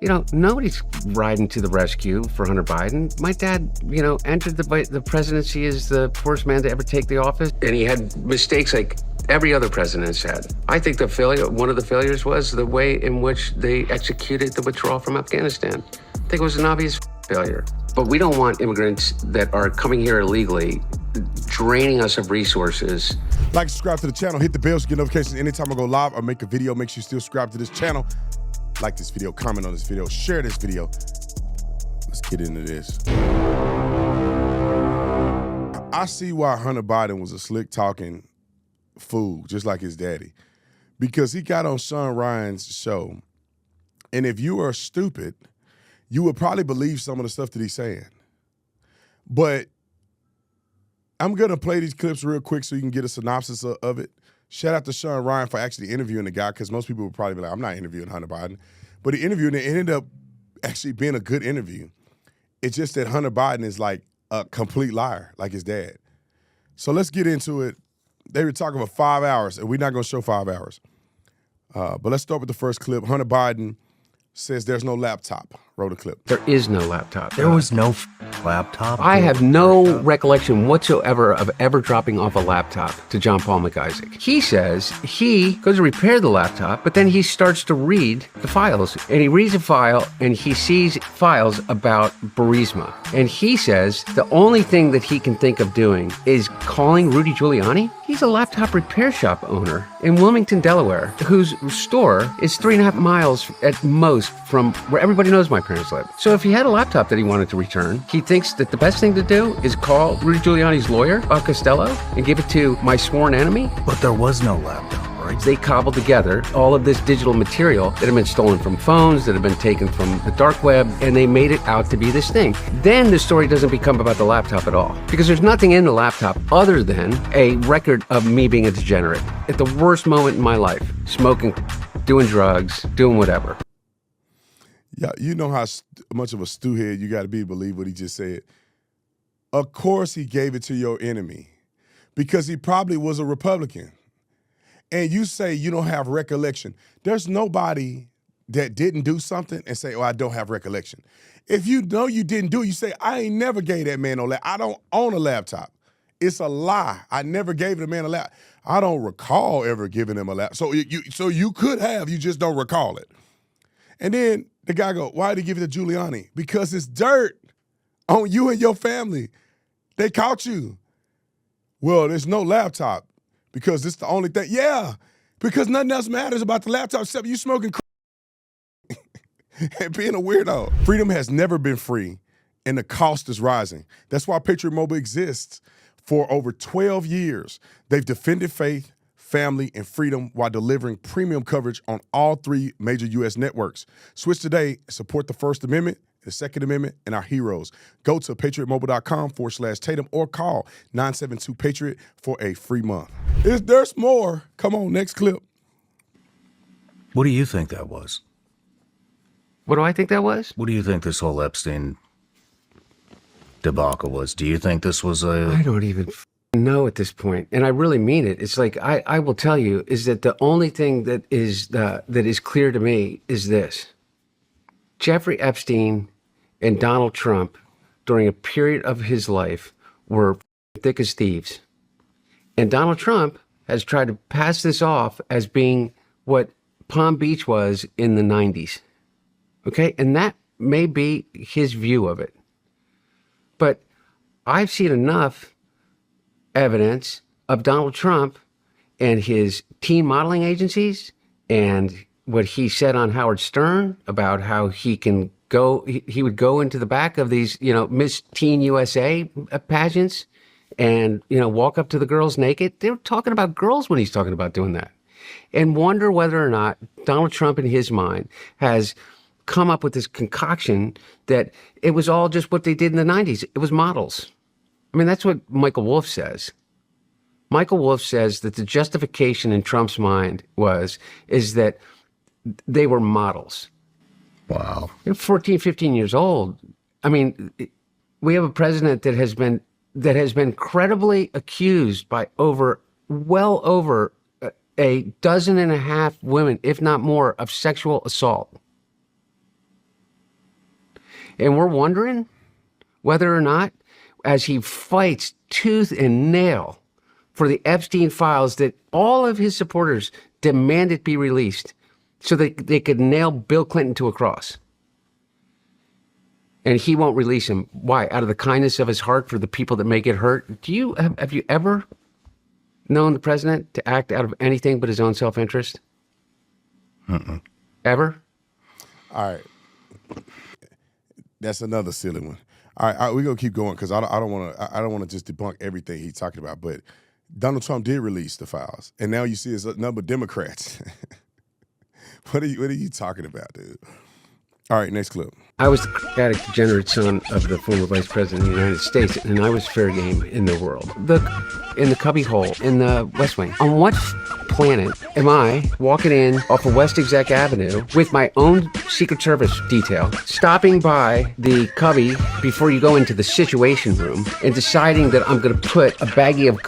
Nobody's riding to the rescue for Hunter Biden. My dad, entered the presidency as the first man to ever take the office, and he had mistakes like every other president has had. I think one of the failures was the way in which they executed the withdrawal from Afghanistan. I think it was an obvious failure. But we don't want immigrants that are coming here illegally, draining us of resources. Like, subscribe to the channel, hit the bell to get notifications anytime I go live or make a video. Make sure you still subscribe to this channel. Like this video, comment on this video, share this video. Let's get into this. I see why Hunter Biden was a slick talking fool, just like his daddy, because he got on Sean Ryan's show. And if you are stupid, you would probably believe some of the stuff that he's saying. But I'm going to play these clips real quick so you can get a synopsis of it. Shout out to Sean Ryan for actually interviewing the guy, because most people would probably be like, I'm not interviewing Hunter Biden. But he interviewed, and it ended up actually being a good interview. It's just that Hunter Biden is like a complete liar, like his dad. So let's get into it. They were talking for 5 hours, and we're not going to show 5 hours. But let's start with the first clip. Hunter Biden says there's no laptop. Roll the clip. There is no laptop. There was no laptop. I have no recollection whatsoever of ever dropping off a laptop to John Paul McIsaac. He says he goes to repair the laptop, but then he starts to read the files. And he reads a file, and he sees files about Burisma. And he says the only thing that he can think of doing is calling Rudy Giuliani. He's a laptop repair shop owner in Wilmington, Delaware, whose store is 3.5 miles at most from where everybody knows my parents live. So if he had a laptop that he wanted to return, he thinks that the best thing to do is call Rudy Giuliani's lawyer, Bob Costello, and give it to my sworn enemy. But there was no laptop, right? They cobbled together all of this digital material that had been stolen from phones, that had been taken from the dark web, and they made it out to be this thing. Then the story doesn't become about the laptop at all, because there's nothing in the laptop other than a record of me being a degenerate at the worst moment in my life, smoking, doing drugs, doing whatever. Yeah, you know how much of a stewhead you got to be to believe what he just said. Of course he gave it to your enemy, because he probably was a Republican. And you say you don't have recollection. There's nobody that didn't do something and say, oh, I don't have recollection. If you know you didn't do it, you say, I ain't never gave that man no laptop. I don't own a laptop. It's a lie. I never gave the man a laptop. I don't recall ever giving him a laptop. So you could have, you just don't recall it. And then the guy go, why did he give it to Giuliani? Because it's dirt on you and your family. They caught you. Well, there's no laptop because it's the only thing. Yeah, because nothing else matters about the laptop except you smoking and being a weirdo. Freedom has never been free, and the cost is rising. That's why Patriot Mobile exists. For over 12 years, they've defended faith, family, and freedom while delivering premium coverage on all 3 major U.S. networks. Switch today and support the First Amendment, the Second Amendment, and our heroes. Go to patriotmobile.com/Tatum or call 972-PATRIOT for a free month. There's more. Come on, next clip. What do you think that was? What do I think that was? What do you think this whole Epstein debacle was? Do you think this was I don't even know at this point, and I really mean it. It's like I will tell you is that the only thing that is clear to me is this: Jeffrey Epstein and Donald Trump, during a period of his life, were thick as thieves, and Donald Trump has tried to pass this off as being what Palm Beach was in the 90s. Okay, and that may be his view of it. But I've seen enough evidence of Donald Trump and his teen modeling agencies and what he said on Howard Stern about how he would go into the back of these, Miss Teen USA pageants and, walk up to the girls naked. They were talking about girls when he's talking about doing that. And wonder whether or not Donald Trump in his mind has come up with this concoction that it was all just what they did in the 90s. It was models. I mean, that's what Michael Wolff says. Michael Wolff says that the justification in Trump's mind is that they were models. Wow. They're 14, 15 years old. I mean, we have a president that has been credibly accused by well over a dozen and a half women, if not more, of sexual assault. And we're wondering whether or not, as he fights tooth and nail for the Epstein files that all of his supporters demanded be released so that they could nail Bill Clinton to a cross. And he won't release him. Why? Out of the kindness of his heart for the people that may get hurt. Have you ever known the president to act out of anything but his own self-interest? Ever? All right. That's another silly one. All right, we're gonna keep going because I don't want to just debunk everything he's talking about. But Donald Trump did release the files, and now you see it's a number of Democrats. What are you talking about, dude? All right, next clip. I was the chaotic, degenerate son of the former vice president of the United States, and I was fair game in the world. In the cubby hole in the West Wing. On what planet am I walking in off of West Exec Avenue with my own Secret Service detail, stopping by the cubby before you go into the Situation Room, and deciding that I'm going to put a baggie of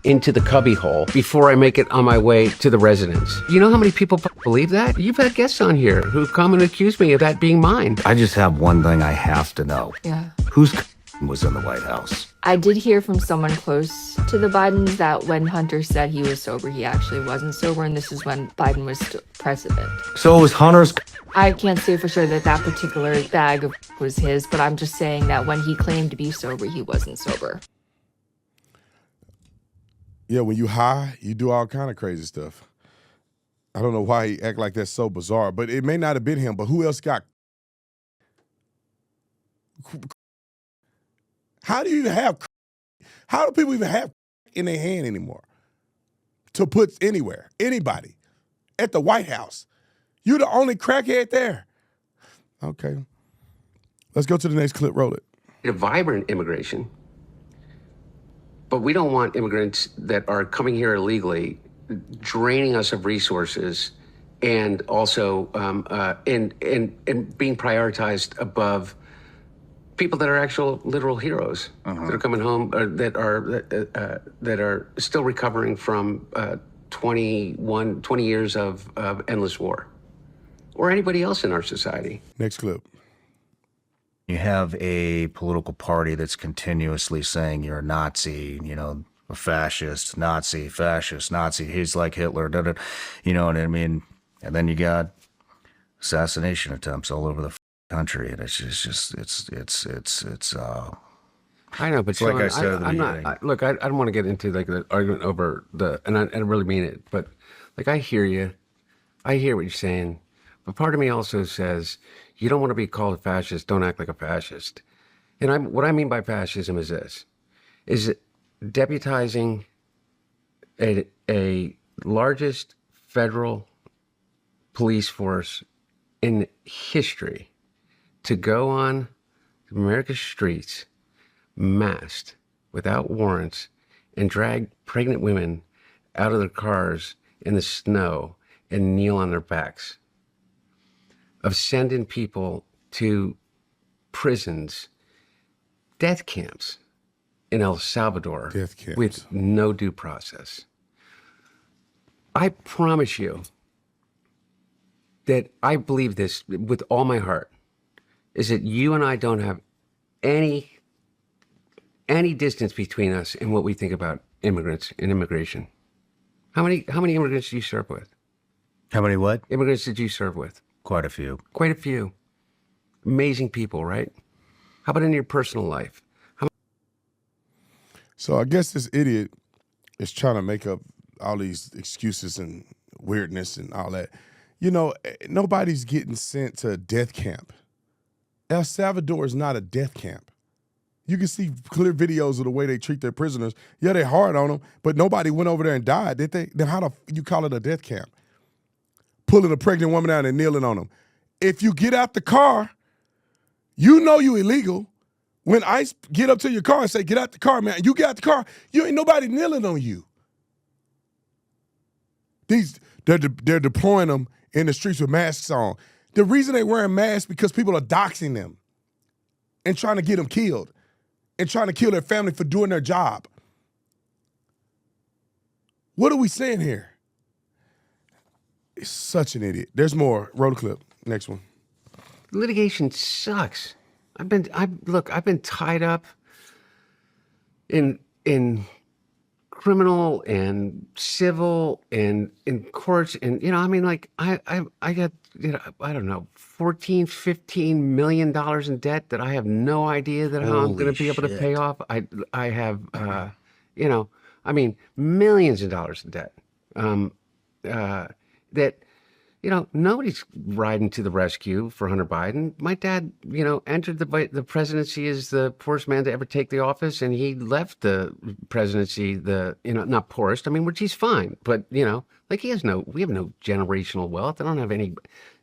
into the cubby hole before I make it on my way to the residence? You know how many people believe that? You've had guests on here who come and accuse me of that being mine. I just have one thing I have to know. Yeah. Whose was in the White House? I did hear from someone close to the Bidens that when Hunter said he was sober, he actually wasn't sober, and this is when Biden was still president. So it was Hunter's. I can't say for sure that that particular bag of was his, but I'm just saying that when he claimed to be sober, he wasn't sober. Yeah, when you high, you do all kind of crazy stuff. I don't know why he act like that's so bizarre, but it may not have been him. But who else got? How do you even have? How do people even have in their hand anymore to put anywhere, anybody, at the White House? You're the only crackhead there. Okay, let's go to the next clip. Roll it. A vibrant immigration. But we don't want immigrants that are coming here illegally, draining us of resources, and also and being prioritized above people that are actual literal heroes that are coming home, or that are still recovering from 20 years of endless war, or anybody else in our society. Next clip. You have a political party that's continuously saying you're a Nazi, a fascist, Nazi, fascist, Nazi. He's like Hitler, you know what I mean? And then you got assassination attempts all over the country, and it's I know, but it's like Sean, I said at the I'm beginning. not. Look, I don't want to get into like the argument over and I really mean it. But like, I hear you, I hear what you're saying, but part of me also says you don't want to be called a fascist. Don't act like a fascist. And what I mean by fascism is this: is deputizing a largest federal police force in history to go on America's streets masked without warrants and drag pregnant women out of their cars in the snow and kneel on their backs, of sending people to prisons, death camps in El Salvador Death camps. with no due process. I promise you that I believe this with all my heart, is that you and I don't have any distance between us in what we think about immigrants and immigration. How many immigrants did you serve with? How many what? Immigrants did you serve with? Quite a few. Quite a few. Amazing people, right? How about in your personal life? So I guess this idiot is trying to make up all these excuses and weirdness and all that. Nobody's getting sent to a death camp. El Salvador is not a death camp. You can see clear videos of the way they treat their prisoners. Yeah, they're hard on them, but nobody went over there and died, did they? Then how you call it a death camp? Pulling a pregnant woman out and kneeling on them. If you get out the car, you know you illegal. When ICE get up to your car and say, get out the car, man, you get out the car, you ain't nobody kneeling on you. They're deploying them in the streets with masks on. The reason they wearing masks because people are doxing them and trying to get them killed and trying to kill their family for doing their job. What are we saying here? It's such an idiot. There's more. Roll the clip. Next one. Litigation sucks. I've been tied up in criminal and civil and in courts, and I mean, like I got, I don't know, 14, $15 million in debt that I have no idea that how I'm going Holy to be able to pay shit. off. I have I mean, millions of dollars in debt. That nobody's riding to the rescue for Hunter Biden. My dad, entered the presidency as the poorest man to ever take the office, and he left the presidency not poorest. I mean, which he's fine, but like we have no generational wealth. I don't have any,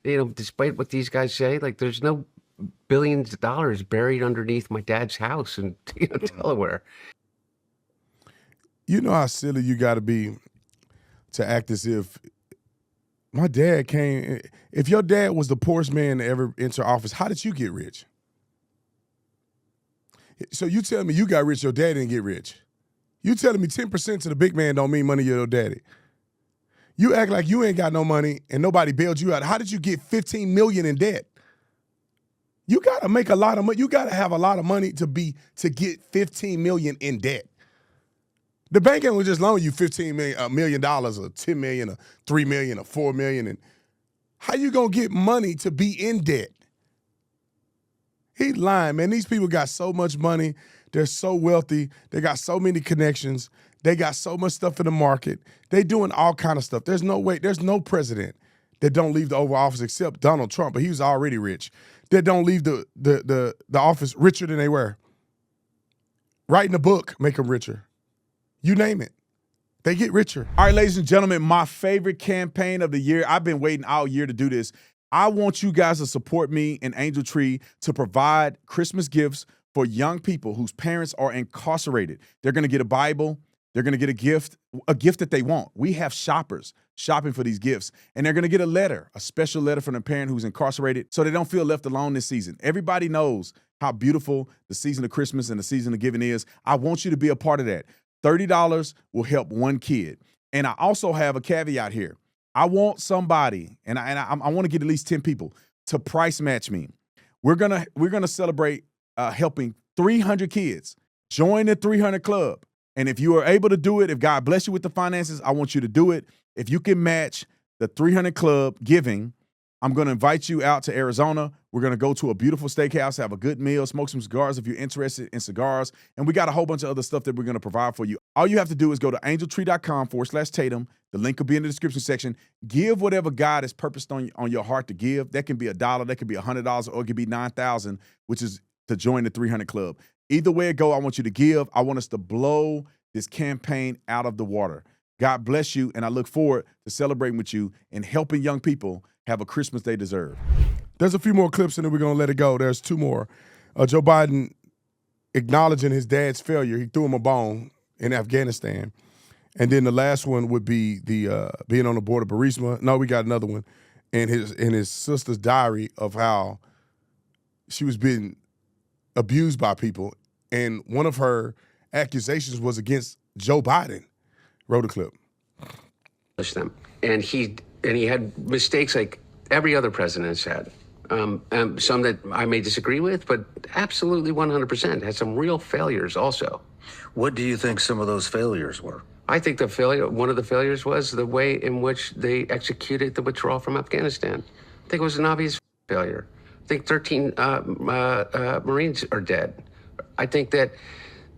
despite what these guys say, like there's no billions of dollars buried underneath my dad's house in Delaware. You know how silly you got to be to act as if my dad came. If your dad was the poorest man to ever enter office, how did you get rich? So you tell me you got rich, your dad didn't get rich. You telling me 10% to the big man don't mean money to your daddy. You act like you ain't got no money and nobody bailed you out. How did you get $15 million in debt? You gotta make a lot of money. You gotta have a lot of money to get $15 million in debt. The bank ain't gonna just loan you $15 million or $10 million or $3 million or $4 million. And how you gonna get money to be in debt? He lying, man. These people got so much money. They're so wealthy. They got so many connections. They got so much stuff in the market. They doing all kind of stuff. There's no way. There's no president that don't leave the Oval Office except Donald Trump, but he was already rich. That don't leave the office richer than they were. Writing a book make them richer. You name it. They get richer. All right, ladies and gentlemen, my favorite campaign of the year. I've been waiting all year to do this. I want you guys to support me and Angel Tree to provide Christmas gifts for young people whose parents are incarcerated. They're going to get a Bible. They're going to get a gift that they want. We have shoppers shopping for these gifts, and they're going to get a special letter from a parent who's incarcerated so they don't feel left alone this season. Everybody knows how beautiful the season of Christmas and the season of giving is. I want you to be a part of that. $30 will help one kid. And I also have a caveat here. I want somebody, and I want to get at least 10 people to price match me. We're gonna celebrate helping 300 kids. Join the 300 Club. And if you are able to do it, if God bless you with the finances, I want you to do it. If you can match the 300 Club giving, I'm going to invite you out to Arizona. We're going to go to a beautiful steakhouse, have a good meal, smoke some cigars if you're interested in cigars. And we got a whole bunch of other stuff that we're going to provide for you. All you have to do is go to angeltree.com/Tatum. The link will be in the description section. Give whatever God has purposed on your heart to give. That can be $1, that can be $100, or it could be $9,000, which is to join the 300 Club. Either way it go, I want you to give. I want us to blow this campaign out of the water. God bless you, and I look forward to celebrating with you and helping young people have a Christmas they deserve. There's a few more clips, and then we're going to let it go. There's two more. Joe Biden acknowledging his dad's failure. He threw him a bone in Afghanistan. And then the last one would be the being on the board of Burisma. No, we got another one. And his sister's diary of how she was being abused by people. And one of her accusations was against Joe Biden. Roll the clip. Them. And he had mistakes like every other president has had. Some that I may disagree with, but absolutely 100% had some real failures also. What do you think some of those failures were? I think one of the failures was the way in which they executed the withdrawal from Afghanistan. I think it was an obvious failure. I think 13 Marines are dead. I think that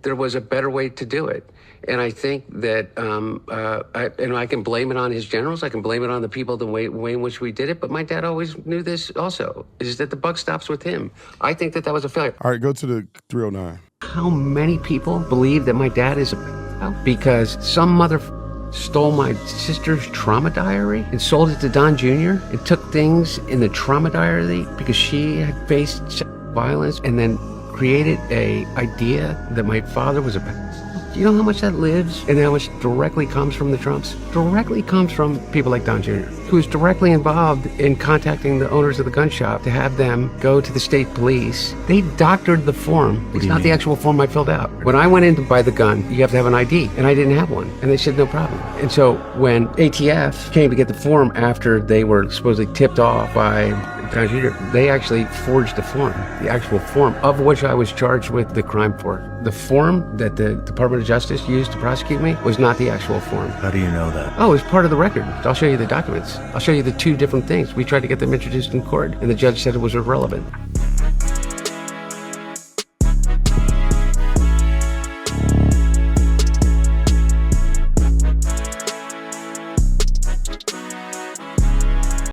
there was a better way to do it. And I think that, I can blame it on his generals. I can blame it on the people, the way in which we did it. But my dad always knew this also, is that the buck stops with him. I think that was a failure. All right, go to the 309. How many people believe that my dad is a pedophile because some mother stole my sister's trauma diary and sold it to Don Jr. and took things in the trauma diary because she had faced sexual violence and then created a idea that my father was a pedophile? Do you know how much that lives and how much directly comes from the Trumps? Directly comes from people like Don Jr., who's directly involved in contacting the owners of the gun shop to have them go to the state police. They doctored the form. It's not the actual form I filled out. When I went in to buy the gun, you have to have an ID, and I didn't have one. And they said, no problem. And so when ATF came to get the form after they were supposedly tipped off by Contradict. They actually forged the form, the actual form of which I was charged with the crime for. The form that the Department of Justice used to prosecute me was not the actual form. How do you know that? Oh, it's part of the record. I'll show you the documents. I'll show you the two different things. We tried to get them introduced in court, and the judge said it was irrelevant.